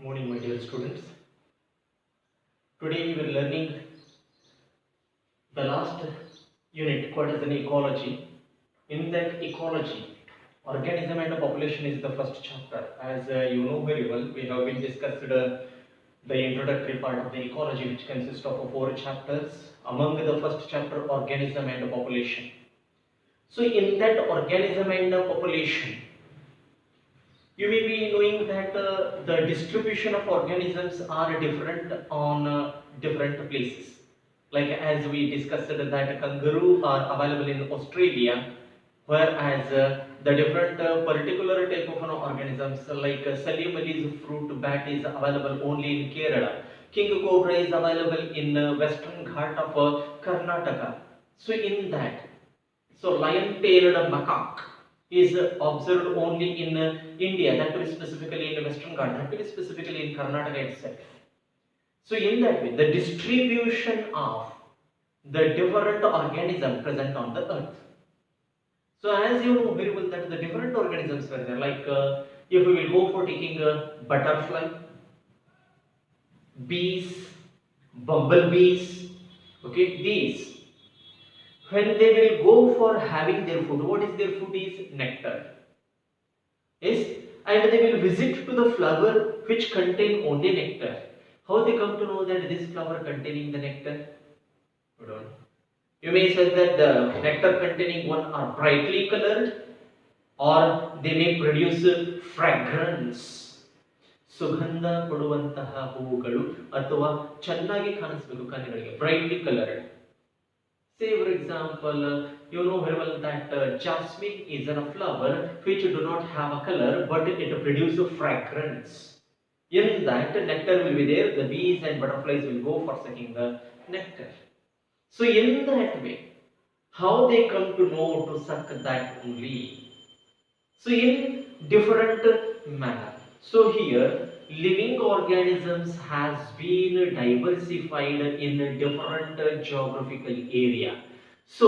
Morning, my dear students. Today we were learning the last unit, what is an ecology. In that ecology, organism and population is the first chapter. As you know very well, we have been discussed the introductory part of the ecology, which consists of 4 chapters. Among the first chapter, organism and population. So in that organism and population, you may be knowing that the distribution of organisms are different on different places. Like as we discussed that kangaroo are available in Australia, whereas the different particular type of organisms like Salimalis fruit bat is available only in Kerala. King cobra is available in western Ghat of Karnataka. So in that, so lion-tailed macaque is observed only in India, that is specifically in Western Ghats, that is specifically in Karnataka itself. So in that way, the distribution of the different organisms present on the earth. So as you know very well that the different organisms were there, like if we will go for taking a butterfly, bees, bumblebees, okay, these. When they will go for having their food, what is their food is nectar. Yes, and they will visit to the flower which contain only nectar. How they come to know that this flower containing the nectar? We don't know. You may say that the nectar containing one are brightly colored, or they may produce fragrance. ಸುಗಂಧ ಕೊಡುವಂತಹ ಹೂವುಗಳು ಅಥವಾ ಚೆನ್ನಾಗಿ ಕಾಣಿಸಬೇಕು ಕಣ್ಣುಗಳಿಗೆ, brightly colored. Say for example, you know very well that jasmine is a flower which do not have a color but it produces a fragrance. In that nectar will be there, the bees and butterflies will go for sucking the nectar. So in that way, how they come to know to suck that only? So in different manner. So here living organisms has been diversified in different geographical area. So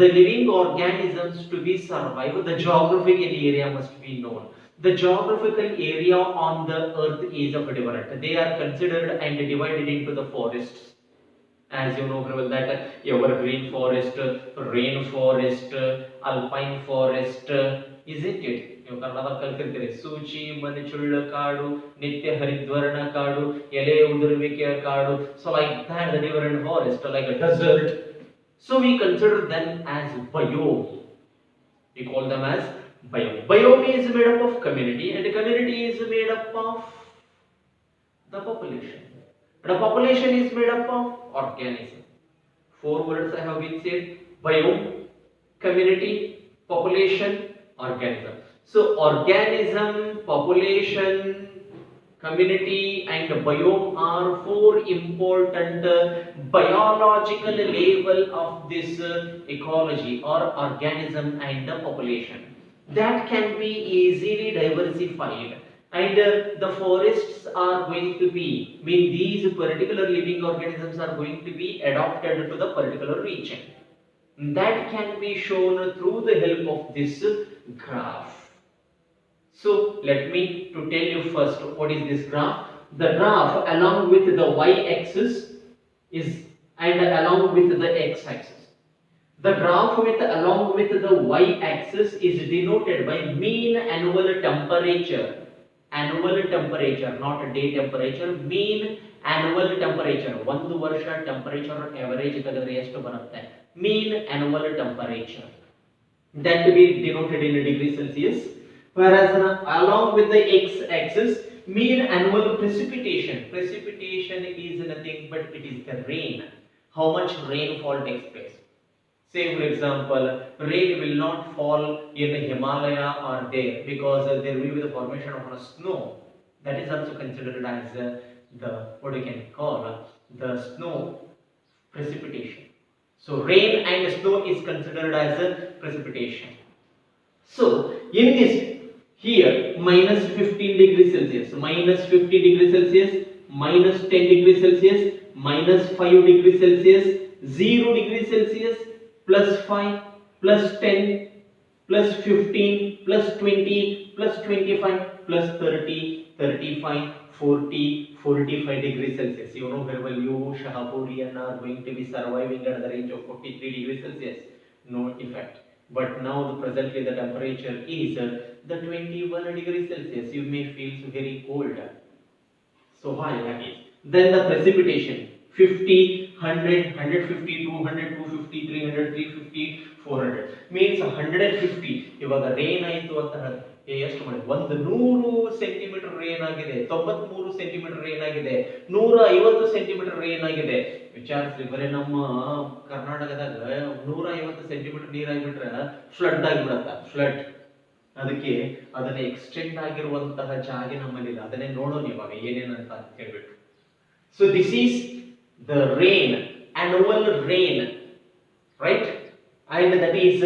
the living organisms to be survive, the geographical area must be known. The geographical area on the earth is of different. They are considered and divided into the forests. As you know very well that evergreen forest, rainforest, alpine forest, isn't it? ನೀವು ಕನ್ನಡದಲ್ಲಿ ಕಲ್ತಿರ್ತೀರಿ. ಸೂಚಿ ಮನುಚುಳ್ಳ ಕಾಡು, ನಿತ್ಯ ಹರಿದ್ವರ್ಣ ಕಾಡು, ಎಲೆ ಉದುರುವಿಕೆಯ ಕಾಡು. So like that, the different forest, like a desert. So we consider them as biome. We call them as biome. Biome is made up of community, and the community is made up of the population. And the population is made up of organism. 4 words I have been said: biome, community, population, organism. So organism, population, community and biome are 4 important biological level of this ecology or organism and the population that can be easily diversified. And the forests are going to be, these particular living organisms are going to be adapted to the particular region. That can be shown through the help of this graph. So let me to tell you first what is this graph. The graph along with the y-axis is and along with the x-axis. The graph along with the y-axis is denoted by mean annual temperature. Annual temperature, not day temperature. Mean annual temperature. ಒಂದು ವರ್ಷ temperature average ತೆಗೆದ್ರೆ ಎಷ್ಟು ಬರುತ್ತೆ? Mean annual temperature. That to be denoted in degree Celsius. Whereas along with the x-axis, mean annual precipitation. Precipitation is nothing but it is the rain. How much rainfall takes place. Say for example, rain will not fall in Himalaya or there because there will be the formation of a snow. That is also considered as the what we can call the snow precipitation. So rain and snow is considered as a precipitation. So in this here minus 15 degrees Celsius, minus 50 degrees Celsius, minus 10 degrees Celsius, minus 5 degrees Celsius, 0 degrees Celsius, plus 5, plus 10, plus 15, plus 20, plus 25. plus 30, 35, 40, 45 degrees Celsius. You know very well you Shahapurian are going to be surviving at the range of 43 degrees Celsius. No effect. But now presently the temperature is the 21 degrees Celsius. You may feel very cold. So why that is? Then the precipitation 50, 100, 150, 200, 250, 300, 350, 400 means 150. ಇವಾಗ rain ಆಯಿತು ಅಂತ ಎಷ್ಟು ಮಾಡಿ 100 centimetre rain ಆಗಿದೆ, 93 centimetre rain ಆಗಿದೆ, 150 centimetre rain ಆಗಿದೆ. ವಿಚಾರಿಸ್ರಿ, ಬರೀ ನಮ್ಮ ಕರ್ನಾಟಕದಾಗ 150 ಸೆಂಟಿಮೀಟರ್ ನೀರಾಗಿಬಿಟ್ರೆ ಫ್ಲಡ್ ಆಗಿಬಿಡತ್ತ. ಫ್ಲಡ್ ಅದಕ್ಕೆ ಅದನ್ನ ಎಕ್ಸ್ಟೆಂಡ್ ಆಗಿರುವಂತಹ ಜಾಗ ನಮ್ಮಲ್ಲಿಲ್ಲ. ಅದನ್ನೇ ನೋಡೋಣ ಇವಾಗ ಏನೇನಂತ ಹೇಳ್ಬಿಟ್ಟು. So this is the rain, annual rain, right? And that is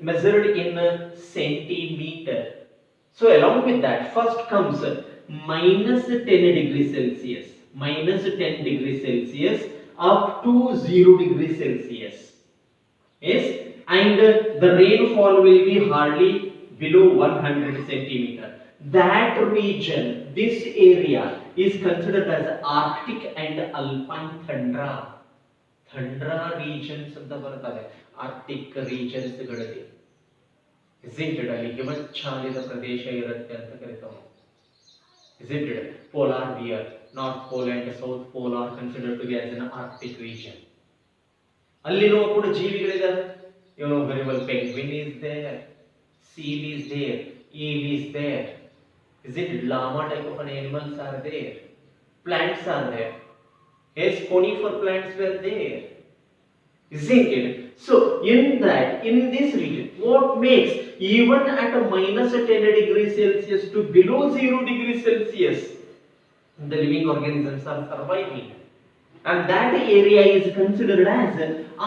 measured in centimeter. So along with that, first comes minus 10 degrees Celsius, minus 10 degrees Celsius up to 0 degrees Celsius. Yes, and the rainfall will be hardly below 100 centimeter. That region, this area is considered as Arctic and Alpine tundra. Tundra regions ಅಂತ ಬರ್ತದೆ, Arctic regions ಗಳಲ್ಲಿ. Isn't it? ಅಲ್ಲಿ ಹಿಮಚ್ಛಾದಿತ ಪ್ರದೇಶ ಇರುತ್ತೆ ಅಂತ ಕರೀತಾವೆ. Isn't it? Polar bear, North Pole and South Pole are considered to be as an Arctic region. ಅಲ್ಲಿನೂ ಕೂಡ ಜೀವಿಗಳಿದಾವೆ. You know very well, penguin is there, seal is there, eel is there. Is it? Llama type of an animals are there. Plants are there. Yes, conifer plants were there. Isn't it? So in this region, what makes even at a minus 10 degrees Celsius to below 0 degrees Celsius, the living organisms are surviving. And that area is considered as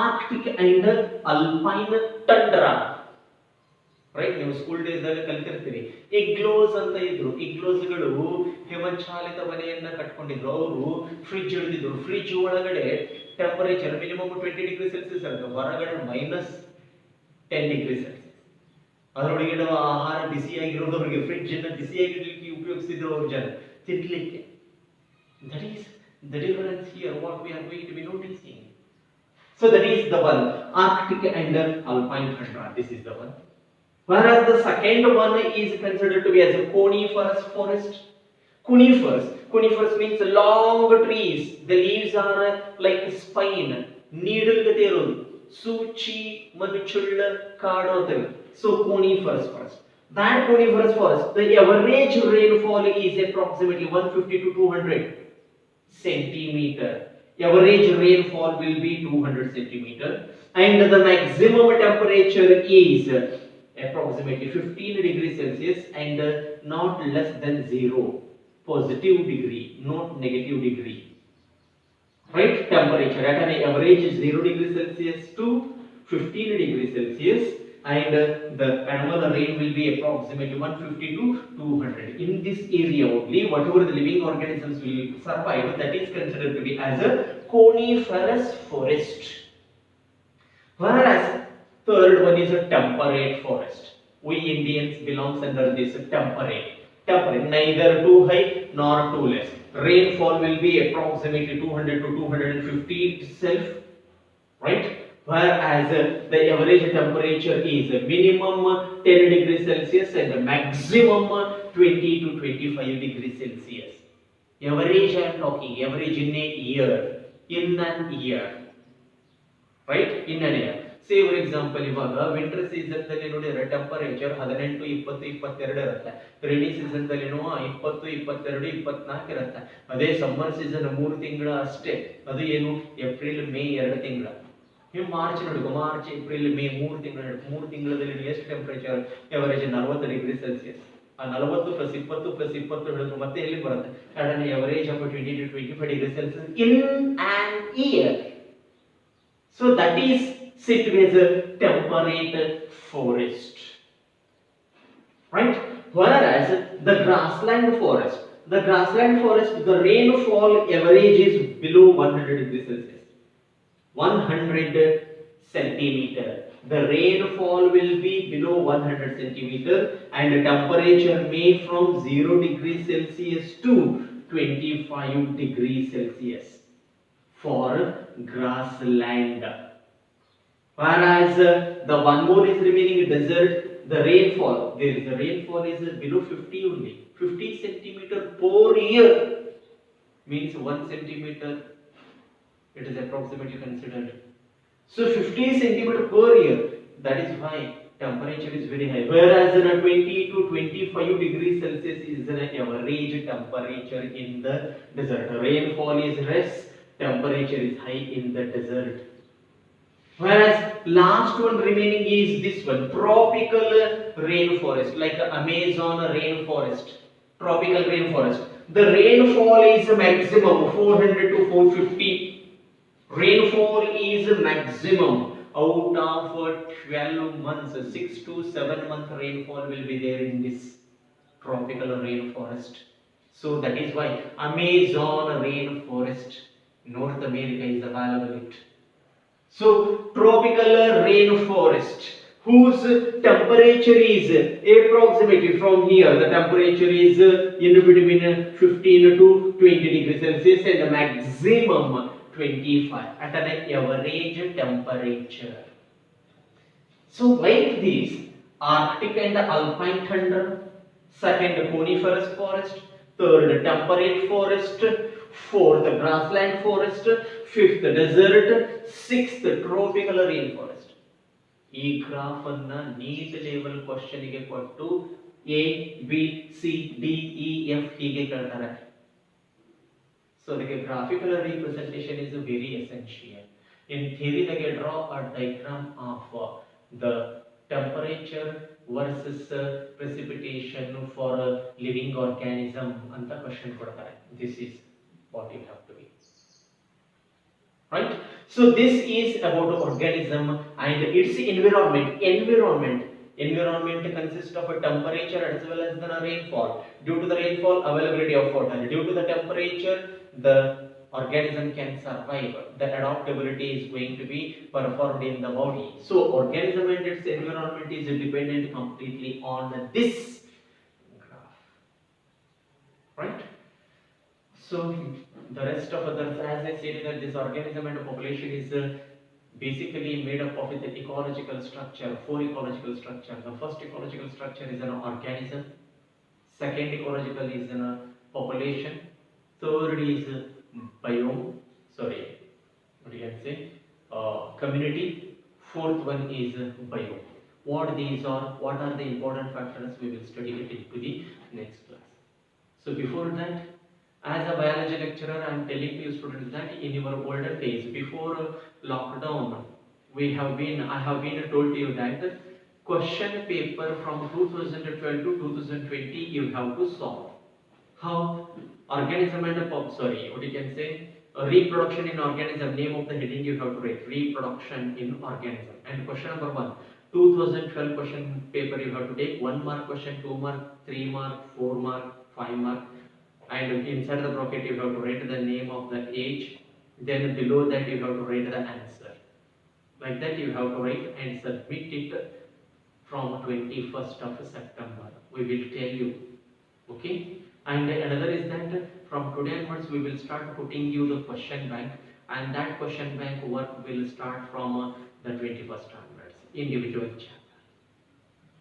Arctic and Alpine tundra. Right? ನೀವು school days ದಾಗ ಕಲಿತಿರ್ತೀರಿ. ಇಗ್ಲೋಸ್ ಅಂತ ಇದ್ರು. ಇಗ್ಲೋಸ್ಗಳು ಹಿಮಚ್ಛಾಲಿತ ಮನೆಯನ್ನ ಕಟ್ಕೊಂಡಿದ್ರು. ಅವರು fridge ಹಿಡಿದಿದ್ರು. Fridge ಒಳಗಡೆ temperature minimum 20 degree Celsius ಇರುತ್ತೆ, ಹೊರಗಡೆ minus 10 degree Celsius. ಅದರೊಳಗೆ ಆಹಾರ ಬಿಸಿಯಾಗಿರೋದು, ಅವರಿಗೆ ಫ್ರಿಡ್ಜ್ ಅನ್ನ ಬಿಸಿಯಾಗಿರ್ಲಿಕ್ಕೆ ಉಪಯೋಗಿಸಿದ್ರು ಅವ್ರ ಜನ ತಿನ್ಲಿಕ್ಕೆ. That is the difference here, what we are going to be noticing. So that is the one, Arctic and Alpine tundra. This is the one. Whereas the second one is considered to be as a coniferous forest. Conifers means long trees. The leaves are like spine, needle gate irodu. Suchi manuchulla kaadu antave. So coniferous forest. That coniferous forest, the average rainfall is approximately 150 to 200 centimeter. Average rainfall will be 200 centimeter, and the maximum temperature is approximately 15 degrees Celsius and not less than 0, positive degree, not negative degree. Right? Temperature at an average 0 degrees Celsius to 15 degrees Celsius, and the annual rain will be approximately 150 to 200. In this area only, whatever the living organisms will survive, that is considered to be as a coniferous forest. Whereas third one is a temperate forest. We Indians belongs under this temperate, neither too high nor too less. Rainfall will be approximately 200 to 250 itself, right? Whereas the average temperature is minimum 10 degrees Celsius and maximum 20 to 25 degrees Celsius. Average I am talking, average in a year, right? In an year. Say for example, ಇವಾಗ winter season ದಲ್ಲಿ ನೋಡಿದ್ರೆ temperature 18, 20, 22 ಇರುತ್ತೆ. Rainy season ದಲ್ಲಿ 20, 22, 24 ಇರುತ್ತೆ. ಅದೇ summer season 3 ತಿಂಗಳು ಅಷ್ಟೇ. ಅದು ಏನು ಏಪ್ರಿಲ್ ಮೇ 2 ತಿಂಗಳು. ನೀವು ಮಾರ್ಚ್ ನೋಡಿ, ಮಾರ್ಚ್ ಏಪ್ರಿಲ್ ಮೇ 3 ತಿಂಗಳು, 3 ತಿಂಗಳಲ್ಲಿ ಎಷ್ಟು ಟೆಂಪರೇಚರ್ ಎವರೇಜ್ 40 ಡಿಗ್ರಿ ಸೆಲ್ಸಿಯಸ್. ಆ 40 ಪ್ಲಸ್ 20 ಪ್ಲಸ್ 20 ಹೇಳಿದ್ರು ಮತ್ತೆ ಎಲ್ಲಿ ಬರುತ್ತೆ? Sudden average of 20 to 25 degree Celsius in an year. So that is situated as a temperate forest, right? Whereas the grassland forest, the rainfall average is below 100 degrees Celsius, 100 centimeter. the rainfall will be below 100 centimeter and the temperature may from 0 degrees Celsius to 25 degrees Celsius for grassland. Whereas the one more is remaining desert, the rainfall, the rainfall is below 50 only, 50 centimeter per year, means 1 centimeter, it is approximately considered. So 50 centimeter per year, that is why temperature is very high. Whereas in a 20 to 25 degrees Celsius is an average temperature in the desert. Rainfall is less, temperature is high in the desert. Whereas last one remaining is this one, tropical rainforest, like Amazon rainforest, tropical rainforest. The rainfall is maximum 400 to 450. Rainfall is maximum out of 12 months, 6 to 7 month rainfall will be there in this tropical rainforest. So that is why Amazon rainforest, North America is available it. So tropical rainforest whose temperature is approximately from here, the temperature is in between 15 to 20 degrees Celsius and maximum 25 at an average temperature. So like this, Arctic and alpine tundra, second coniferous forest, third temperate forest, fourth grassland forest, fifth desert, sixth tropical rainforest. ಈ graph ಅನ್ನ neat level question ಗೆ ಕೊಟ್ಟು A B C D E F ಹೀಗೆ ಕೇಳ್ತಾರೆ. So ಅದಕ್ಕೆ graphical representation is very essential. In theory they draw a diagram of the temperature versus precipitation for a living organism ಅಂತ question ಕೊಡ್ತಾರೆ. This is what you have to be. Right? So this is about organism and its environment. Environment consists of a temperature as well as the rainfall. Due to the rainfall, availability of water. Due to the temperature, the organism can survive. The adaptability is going to be performed in the body. So organism and its environment is dependent completely on this graph. Right? So the rest of others, as I said, that this organism and population is basically made up of the ecological structure, four ecological structure. The first ecological structure is an organism, second ecological is a population, third is biome, what you can say, community, fourth one is biome. What these are, what are the important factors, we will study it into the next class. So before that, as a biology lecturer, I am telling you students that in your older days, before lockdown, I have been told to you that the question paper from 2012 to 2020 you have to solve. How? Organism and what you can say, reproduction in organism, name of the heading you have to write, reproduction in organism. And question number 1, 2012 question paper you have to take 1 mark question, 2 mark, 3 mark, 4 mark, 5 mark. And inside the bracket you have to write the name of the age, then below that you have to write the answer. Like that you have to write and submit it from 21st of September. We will tell you. Okay? And another is that from today onwards we will start putting you the question bank, and that question bank work will start from the 21st onwards, individual chapter.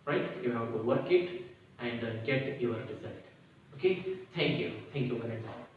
Right? You have to work it and get your result. Okay, thank you very much.